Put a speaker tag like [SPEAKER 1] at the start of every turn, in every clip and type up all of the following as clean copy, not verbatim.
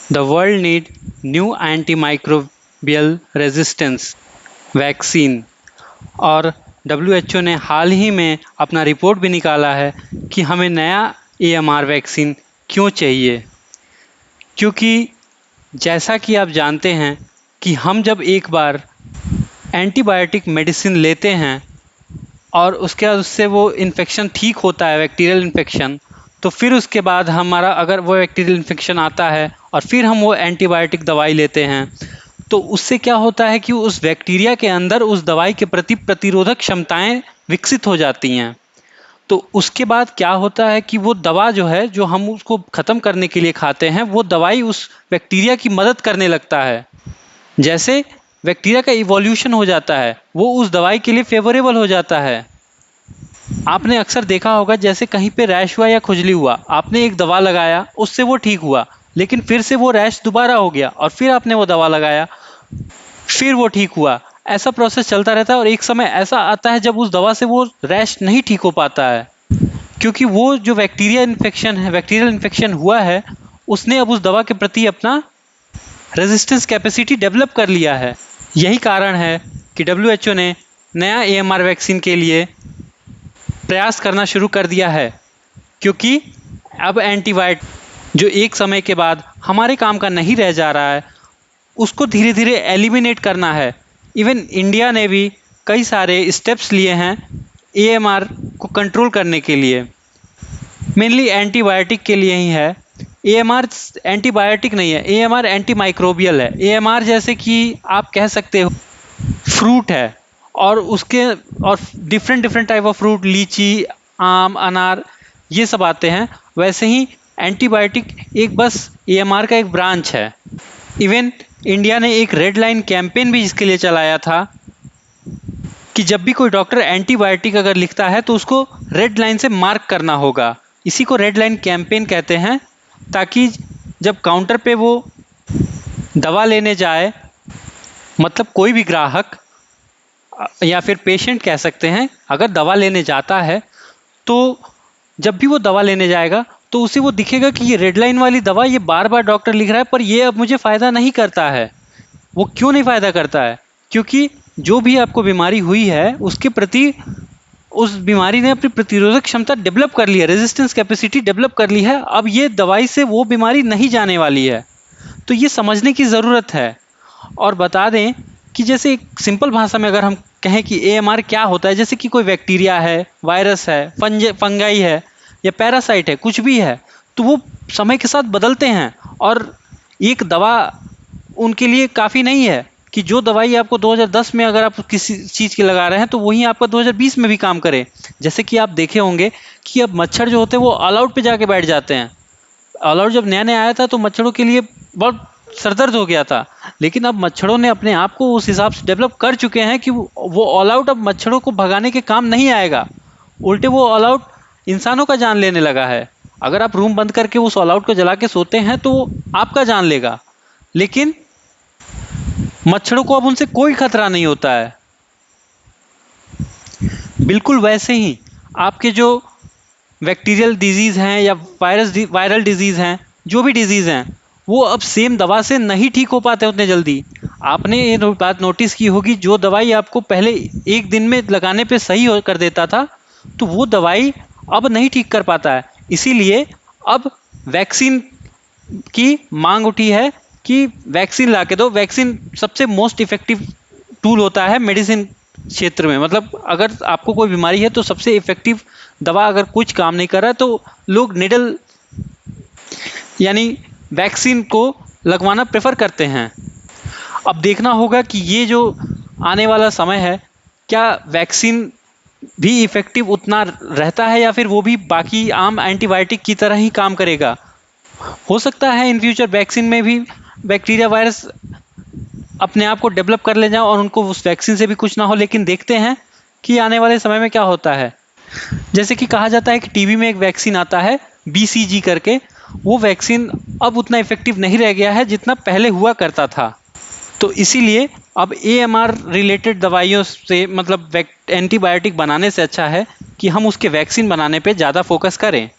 [SPEAKER 1] The world need new antimicrobial resistance vaccine. और WHO ने हाल ही में अपना रिपोर्ट भी निकाला है कि हमें नया AMR वैक्सीन क्यों चाहिए। क्योंकि जैसा कि आप जानते हैं कि हम जब एक बार एंटीबायोटिक मेडिसिन लेते हैं और उसके बाद उससे वो इन्फेक्शन ठीक होता है, बैक्टीरियल इन्फेक्शन, तो फिर उसके बाद हमारा अगर वो बैक्टीरियल इन्फेक्शन आता है और फिर हम वो एंटीबायोटिक दवाई लेते हैं, तो उससे क्या होता है कि उस बैक्टीरिया के अंदर उस दवाई के प्रति प्रतिरोधक क्षमताएं विकसित हो जाती हैं। तो उसके बाद क्या होता है कि वो दवा जो है, जो हम उसको ख़त्म करने के लिए खाते हैं, वो दवाई उस बैक्टीरिया की मदद करने लगता है। जैसे बैक्टीरिया का इवोल्यूशन हो जाता है, वो उस दवाई के लिए फेवरेबल हो जाता है। आपने अक्सर देखा होगा, जैसे कहीं पे रैश हुआ या खुजली हुआ, आपने एक दवा लगाया, उससे वो ठीक हुआ, लेकिन फिर से वो रैश दोबारा हो गया और फिर आपने वो दवा लगाया, फिर वो ठीक हुआ। ऐसा प्रोसेस चलता रहता है और एक समय ऐसा आता है जब उस दवा से वो रैश नहीं ठीक हो पाता है, क्योंकि वो जो बैक्टीरियल इन्फेक्शन हुआ है, उसने अब उस दवा के प्रति अपना रेजिस्टेंस कैपेसिटी डेवलप कर लिया है। यही कारण है कि WHO ने नया AMR वैक्सीन के लिए प्रयास करना शुरू कर दिया है, क्योंकि अब एंटीबायोटिक जो एक समय के बाद हमारे काम का नहीं रह जा रहा है, उसको धीरे धीरे एलिमिनेट करना है। इवन इंडिया ने भी कई सारे स्टेप्स लिए हैं AMR को कंट्रोल करने के लिए, मेनली एंटीबायोटिक के लिए ही है। AMR एंटीबायोटिक नहीं है, AMR एंटी माइक्रोबियल है। AMR जैसे कि आप कह सकते हो फ्रूट है, और उसके और different different type of fruit, लीची, आम, अनार, ये सब आते हैं। वैसे ही एंटीबायोटिक एक बस AMR का एक ब्रांच है। इवन इंडिया ने एक रेड लाइन कैंपेन भी इसके लिए चलाया था कि जब भी कोई डॉक्टर एंटीबायोटिक अगर लिखता है तो उसको रेड लाइन से मार्क करना होगा। इसी को रेड लाइन कैंपेन कहते हैं, ताकि जब काउंटर पे वो दवा लेने जाए, मतलब कोई भी ग्राहक या फिर पेशेंट कह सकते हैं, अगर दवा लेने जाता है तो जब भी वो दवा लेने जाएगा तो उसे वो दिखेगा कि ये रेड लाइन वाली दवा ये बार बार डॉक्टर लिख रहा है, पर ये अब मुझे फ़ायदा नहीं करता है। वो क्यों नहीं फ़ायदा करता है? क्योंकि जो भी आपको बीमारी हुई है उसके प्रति उस बीमारी ने अपनी प्रतिरोधक क्षमता डेवलप कर ली है, रेजिस्टेंस कैपेसिटी डेवलप कर ली है। अब ये दवाई से वो बीमारी नहीं जाने वाली है, तो ये समझने की ज़रूरत है। और बता दें कि जैसे एक सिंपल भाषा में अगर हम कहें कि AMR क्या होता है, जैसे कि कोई बैक्टीरिया है, वायरस है, फंगाई है या पैरासाइट है, कुछ भी है, तो वो समय के साथ बदलते हैं और एक दवा उनके लिए काफ़ी नहीं है कि जो दवाई आपको 2010 में अगर आप किसी चीज़ की लगा रहे हैं तो वही आपका 2020 में भी काम करे। जैसे कि आप देखे होंगे कि अब मच्छर जो होते हैं वो ऑल आउट पे जाके बैठ जाते हैं। ऑल आउट जब नया नया आया था तो मच्छरों के लिए बहुत सरदर्द हो गया था, लेकिन अब मच्छरों ने अपने आप को उस हिसाब से डेवलप कर चुके हैं कि वो ऑल आउट अब मच्छरों को भगाने के काम नहीं आएगा, उल्टे वो ऑल आउट इंसानों का जान लेने लगा है। अगर आप रूम बंद करके उस ऑल आउट को जला के सोते हैं तो आपका जान लेगा, लेकिन मच्छरों को अब उनसे कोई खतरा नहीं होता है। बिल्कुल वैसे ही आपके जो बैक्टीरियल डिजीज़ हैं या वायरल डिजीज़ हैं, जो भी डिजीज़ हैं, वो अब सेम दवा से नहीं ठीक हो पाते उतने जल्दी। आपने ये बात नोटिस की होगी, जो दवाई आपको पहले एक दिन में लगाने पे सही हो कर देता था, तो वो दवाई अब नहीं ठीक कर पाता है। इसीलिए अब वैक्सीन की मांग उठी है कि वैक्सीन ला के दो। वैक्सीन सबसे मोस्ट इफ़ेक्टिव टूल होता है मेडिसिन क्षेत्र में। मतलब अगर आपको कोई बीमारी है तो सबसे इफ़ेक्टिव दवा अगर कुछ काम नहीं कर रहा है तो लोग निडल यानी वैक्सीन को लगवाना प्रेफर करते हैं। अब देखना होगा कि ये जो आने वाला समय है, क्या वैक्सीन भी इफ़ेक्टिव उतना रहता है या फिर वो भी बाकी आम एंटीबायोटिक की तरह ही काम करेगा। हो सकता है इन फ्यूचर वैक्सीन में भी बैक्टीरिया, वायरस अपने आप को डेवलप कर ले जाएं और उनको उस वैक्सीन से भी कुछ ना हो, लेकिन देखते हैं कि आने वाले समय में क्या होता है। जैसे कि कहा जाता है कि टीबी में एक वैक्सीन आता है BCG करके, वो वैक्सीन अब उतना इफेक्टिव नहीं रह गया है जितना पहले हुआ करता था। तो इसीलिए अब AMR रिलेटेड दवाइयों से, मतलब एंटीबायोटिक बनाने से अच्छा है कि हम उसके वैक्सीन बनाने पे ज़्यादा फोकस करें।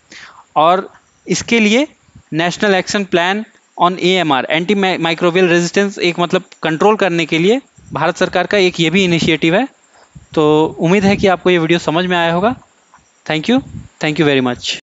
[SPEAKER 1] और इसके लिए national action plan on AMR, anti microbial resistance, एक मतलब कंट्रोल करने के लिए भारत सरकार का एक ये भी इनिशिएटिव है। तो उम्मीद है कि आपको ये वीडियो समझ में आया होगा। Thank you very much.